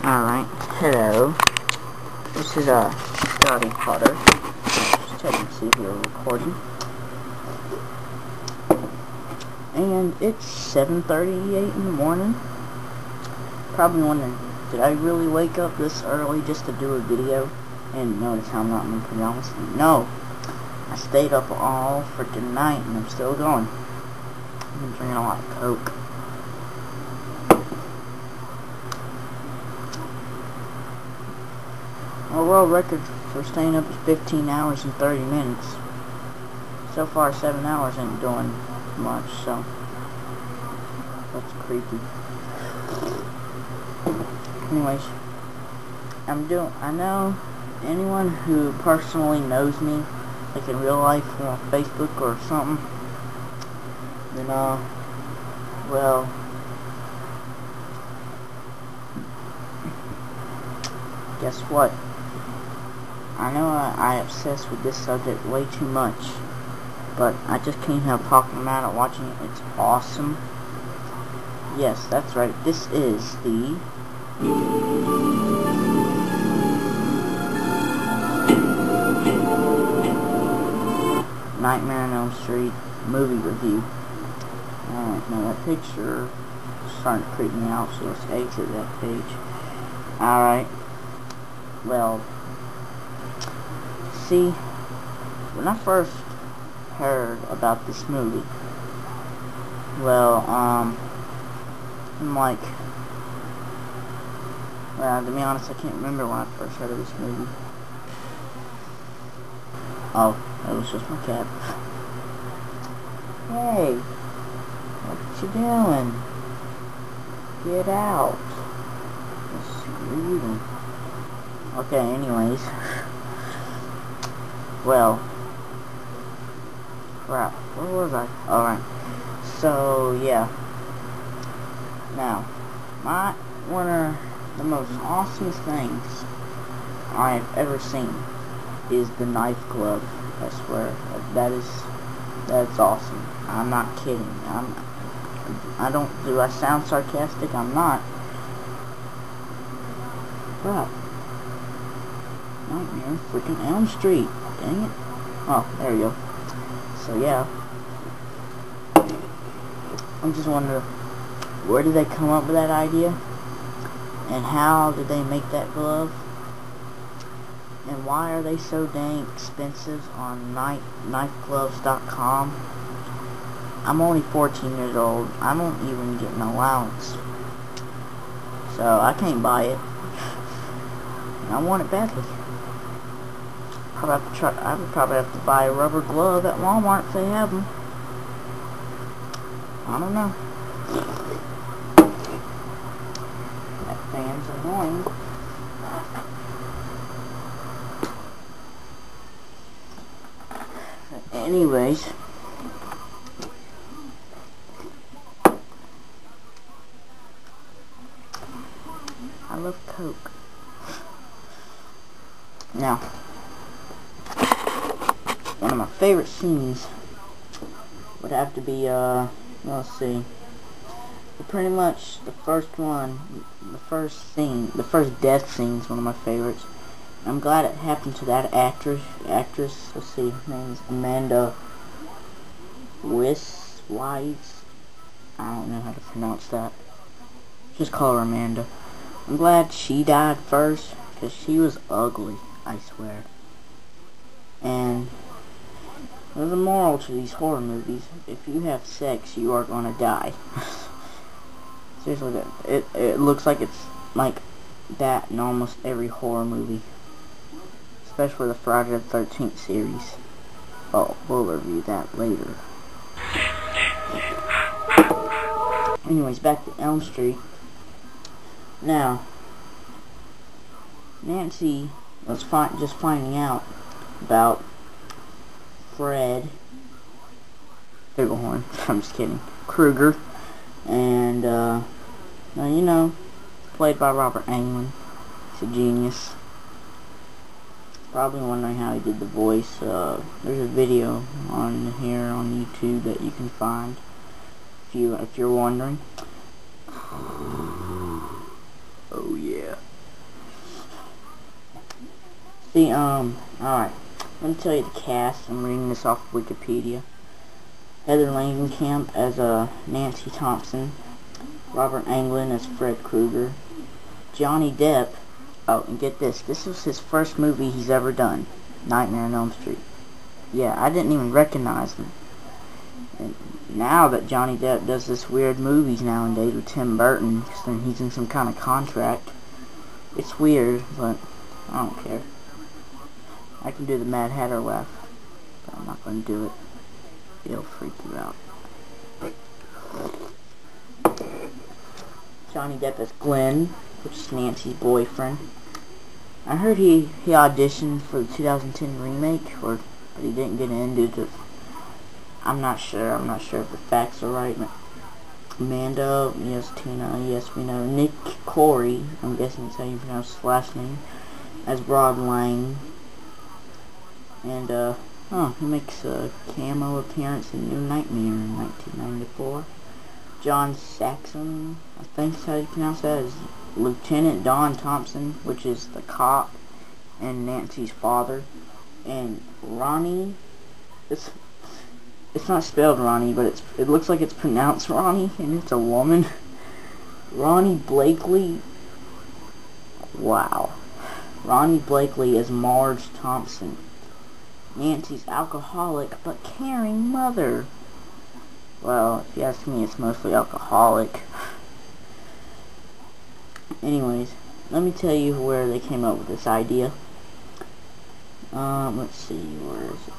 Alright, hello. This is Scotty Potter. Just checking to see if you're recording. And it's 7:38 in the morning. Probably wondering, did I really wake up this early just to do a video? And notice how I'm not going to put it on. No! I stayed up all freaking night and I'm still going. I've been drinking a lot of Coke. My world record for staying up is 15 hours and 30 minutes. So far, 7 hours ain't doing much, so that's creepy. Anyways, I know anyone who personally knows me, like in real life or on Facebook or something, then, well, guess what? I know I obsess with this subject way too much, but I just can't help talking about it, watching it. It's awesome. Yes, that's right. This is the Nightmare on Elm Street movie review. Alright, now that picture is starting to creep me out, so let's exit that page. Alright. Well, see, when I first heard about this movie, well, I'm like, well, to be honest, I can't remember when I first heard of this movie. Oh, that was just my cat. Hey, what you doing? Get out. Just reading. Okay, anyways. Well, crap, where was I? Alright, so, yeah. Now, one of the most awesome things I've ever seen is the knife glove. I swear, that's awesome. I'm not kidding. Do I sound sarcastic? I'm not. Crap. Nightmare freaking Elm Street. Dang it. Oh, there we go. So, yeah. I'm just wondering, where did they come up with that idea? And how did they make that glove? And why are they so dang expensive on knifegloves.com? I'm only 14 years old. I don't even get an allowance. So, I can't buy it. And I want it badly. I would probably have to buy a rubber glove at Walmart if they have them. I don't know. That fan's annoying. Anyways, I love Coke. Now, one of my favorite scenes would have to be, let's see, pretty much the first one, the first death scene is one of my favorites. I'm glad it happened to that actress, let's see, her name is Amanda Wyss, I don't know how to pronounce that, just call her Amanda. I'm glad she died first, because she was ugly, I swear. And there's a moral to these horror movies. If you have sex, you are gonna die. Seriously, it looks like it's like that in almost every horror movie. Especially the Friday the 13th series. Oh, we'll review that later. Anyways, back to Elm Street. Now, Nancy was just finding out about Fred Figglehorn, I'm just kidding, Krueger, and, you know, played by Robert Englund. He's a genius. Probably wondering how he did the voice. There's a video on here on YouTube that you can find if you're wondering. Oh yeah. Alright. Let me tell you the cast. I'm reading this off Wikipedia. Heather Langenkamp as Nancy Thompson. Robert Englund as Fred Krueger. Johnny Depp. Oh, and get this. This was his first movie he's ever done. Nightmare on Elm Street. Yeah, I didn't even recognize him. And now that Johnny Depp does this weird movies nowadays with Tim Burton, and he's in some kind of contract, it's weird, but I don't care. I can do the Mad Hatter laugh, but I'm not going to do it. It'll freak you out. Johnny Depp as Glenn, which is Nancy's boyfriend. I heard he auditioned for the 2010 remake, but he didn't get in due to... I'm not sure if the facts are right. Amanda, yes, Tina, yes, we know. Nick Corey, I'm guessing that's how you pronounce his last name, as Rod Lang. And, he makes a cameo appearance in New Nightmare in 1994. John Saxon, I think that's how you pronounce that, is Lieutenant Don Thompson, which is the cop and Nancy's father. And Ronnie, it's not spelled Ronnie, but it looks like it's pronounced Ronnie, and it's a woman. Ronnie Blakely. Wow. Ronnie Blakely as Marge Thompson, Nancy's alcoholic but caring mother. Well, if you ask me, it's mostly alcoholic. Anyways, let me tell you where they came up with this idea. Let's see, where is it?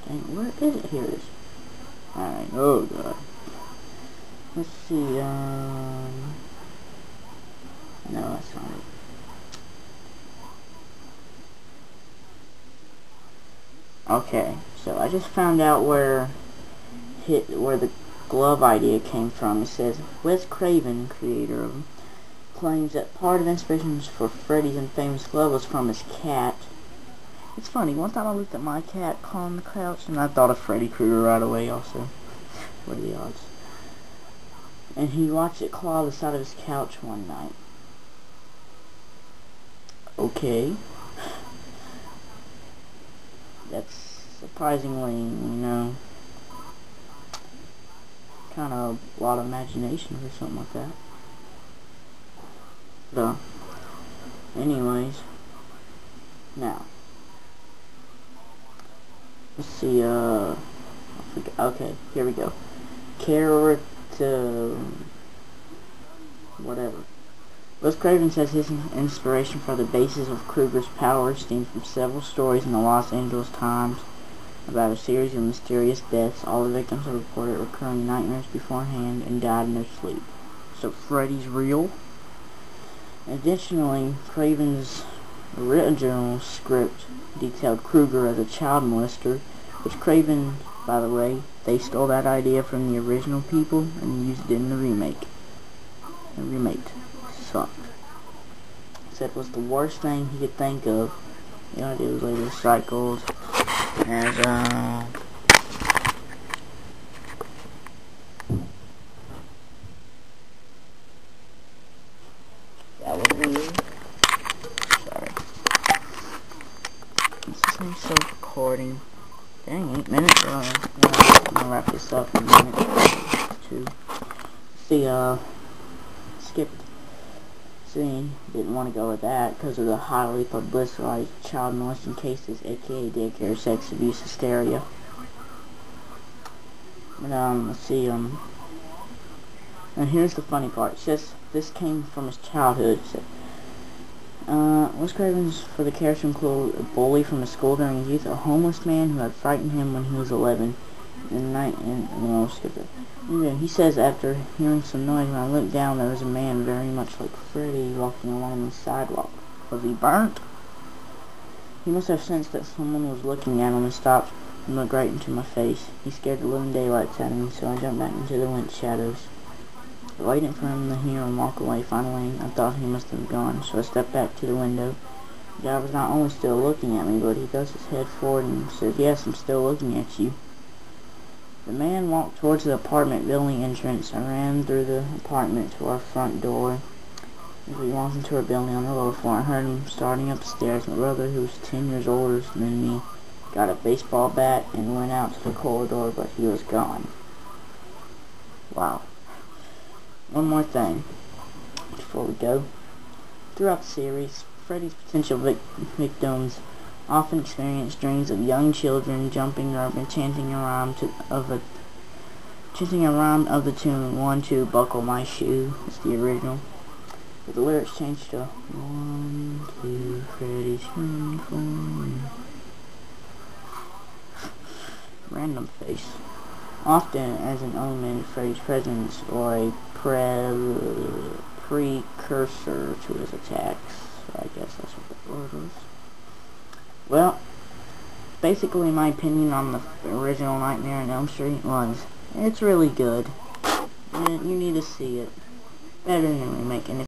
Dang, where is it? Here it is. Alright, oh god. Let's see, no, that's not it. Okay, so I just found out where the glove idea came from. It says, Wes Craven, creator of them, claims that part of inspiration for Freddy's infamous glove was from his cat. It's funny, one time I looked at my cat on the couch and I thought of Freddy Krueger right away also. What are the odds? And he watched it claw the side of his couch one night. Okay. That's surprisingly, kind of a lot of imagination for something like that. So, anyways, now, let's see, okay, here we go. Whatever. Wes Craven says his inspiration for the basis of Krueger's power stems from several stories in the Los Angeles Times about a series of mysterious deaths. All the victims have reported recurring nightmares beforehand and died in their sleep. So Freddy's real? Additionally, Craven's original script detailed Krueger as a child molester, which Craven, by the way, they stole that idea from the original people and used it in the remake. The remake sucked. Said it was the worst thing he could think of. The idea was later recycled as that was weird. Sorry. This is self-recording. Dang, 8 minutes. I'm gonna wrap this up in a minute. 2. See, skipped scene. Didn't want to go with that because of the highly publicized child molesting cases, aka daycare, sex abuse, hysteria. But let's see, and here's the funny part. It says this came from his childhood. It said, Wes Craven's for the character include a bully from the school during his youth, a homeless man who had frightened him when he was 11. I'll skip it. He says, after hearing some noise, when I looked down, there was a man very much like Freddy walking along the sidewalk. Was he burnt? He must have sensed that someone was looking at him and stopped and looked right into my face. He scared the living daylights out of me, so I jumped back into the wind shadows. Waiting for him to hear him walk away. Finally, I thought he must have gone, so I stepped back to the window. The guy was not only still looking at me, but he does his head forward and says, "Yes, I'm still looking at you." The man walked towards the apartment building entrance. I ran through the apartment to our front door. He walks into her building on the lower floor and heard him starting up the stairs. My brother, who was 10 years older than me, got a baseball bat and went out to the corridor, but he was gone. Wow. One more thing before we go. Throughout the series, Freddy's potential victims often experience dreams of young children jumping up and chanting a rhyme of the tune 1, 2, buckle my shoe. It's the original. But the lyrics changed to 1, 2, Freddy's coming for me. Random face. Often as an omen of Freddy's presence or a precursor to his attacks. So I guess that's what the word is. Well, basically my opinion on the original Nightmare on Elm Street was, it's really good. And you need to see it. Better than the remake. And